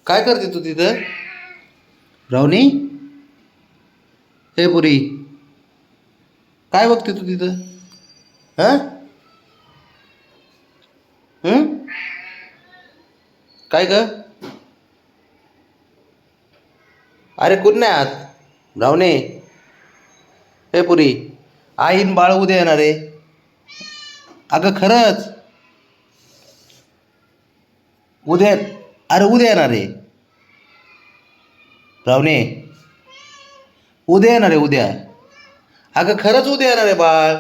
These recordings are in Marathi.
काय करते तू तिथं रावणी? हे पुरी, काय बघते तू तिथं? हां? काय ग? अरे कोण नाही आत रावणे? हे पुरी, आईन बाळ उद्या येणार आहे. अगं खरंच उद्या. अरे उद्या येणार आहे रावणे. उद्या येणार आहे उद्या. अगं खरंच उद्या येणार आहे बाळ.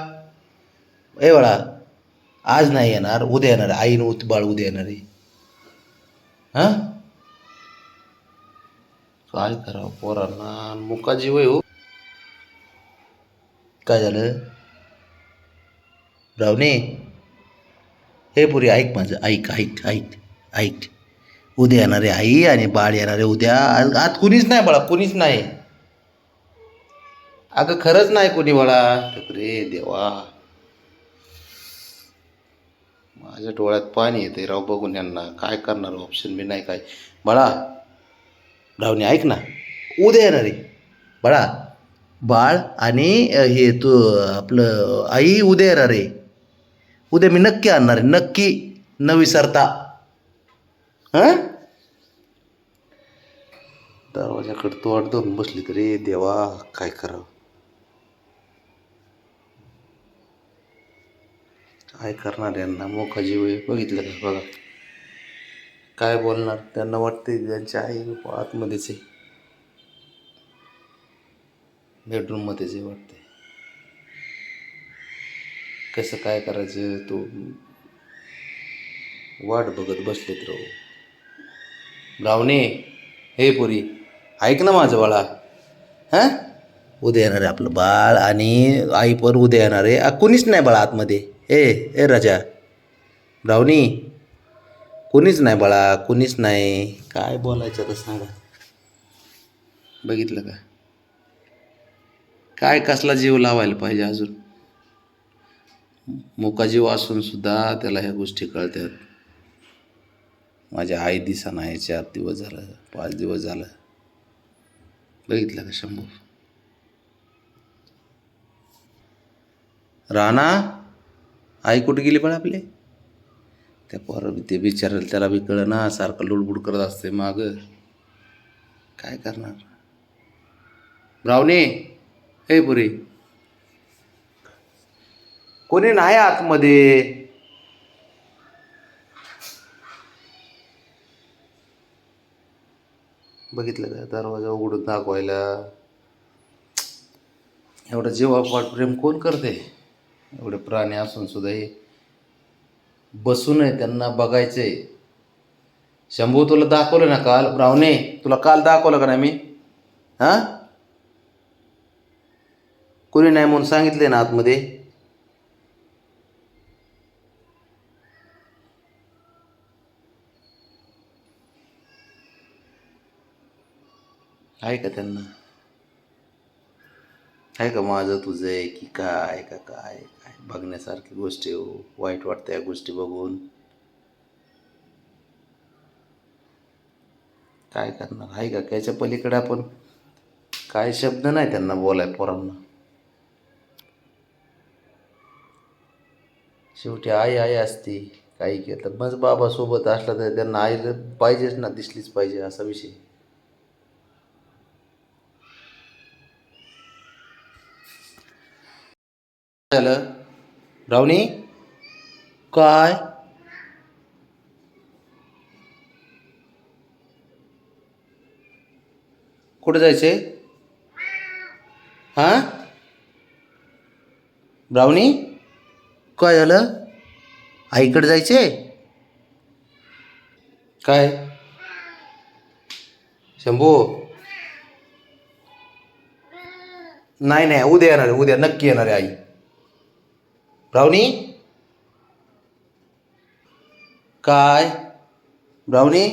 ए बाळा, आज नाही येणार, उद्या येणार आहे. आईन बाळ उद्या येणार आहे. हां? काय करावं पोरांना, मुका जीव आहे हो. काय झालं रावणे? हे पुरी ऐक माझं, ऐक ऐक ऐक ऐक. उद्या येणार आहे आई आणि बाळ येणार आहे उद्या. आज कुणीच नाही बाळा, कुणीच नाही. अगं खरंच नाही कोणी बाळा. रे देवा, माझ्या डोळ्यात पाणी येते राव बघून यांना. काय करणार, ऑप्शन बी नाही काय. बाळा रावणे ऐक ना, उद्या येणार आहे बाळा. बाळ आणि हे तू आपलं आई उद्या येणार आहे. उद्या मी नक्की आणणार आहे, नक्की, न विसरता. हां? दरवाजाकडे तोंड धरून बसली तरी देवा, काय करावं. काय करणार यांना, मोका जीव आहे. बघितलं का बघा, काय बोलणार. त्यांना वाटते त्यांची आई आतमध्येच आहे, बेडरूममध्येच आहे वाटते. कसं काय करायचं तो वाट बघत बसलेत राहू. रावणे, हे पुरी ऐक ना माझं बाळा. हां? उद्या येणार आहे आपलं बाळ आणि आई पण उद्या येणार आहे. कुणीच नाही बाळा आतमध्ये. ए ए राजा, रावणी, कुणीच नाही बाळा, कुणीच नाही. काय बोलायचं तर सांगा. बघितलं का, काय कसला जीव लावायला पाहिजे अजून. मोका जीव असून सुद्धा त्याला ह्या गोष्टी कळतात. माझ्या आई दिसा नाही, 4 दिवस झालं, 5 दिवस झालं. बघितलं का शंभू. राणा, आई कुठे गेली पण आपले? त्या पोरं ते बिचारायला त्याला बी कळलं ना, सारखं लुडबुड करत असते माग. काय करणार. रावणे, हे पुरी, कोणी नाही आतमध्ये. बघितलं का, दरवाजा उघडून दाखवायला. एवढं जीवापाड प्रेम कोण करते? एवढे प्राणी असून सुद्धा हे बसून आहे, त्यांना बघायचंय. शंभू तुला दाखवलं ना काल, रावणे तुला काल दाखवलं का नाही मी? हां? कोणी नाही म्हणून सांगितले ना आतमध्ये. आहे का त्यांना? आहे का माझं तुझं आहे की काय का काय? काय बघण्यासारखी गोष्टी हो, वाईट वाटतं या गोष्टी बघून. काय करणार, आहे का त्याच्या पलीकडे आपण? काय शब्द नाही त्यांना बोलाय पोरांना. शेवटी आई आई असती. काही केलं मग बाबा सोबत असला तर त्यांना आईला पाहिजेच ना, दिसलीच पाहिजे असा विषय. झालं रावणी? काय कुठं जायचंय? हां? ब्राउनी, काय झालं? आईकडे जायचे? काय शंभू? नाही नाही, उद्या येणार आहे, उद्या नक्की येणार आहे आई. ब्राउनी, काय ब्राउनी?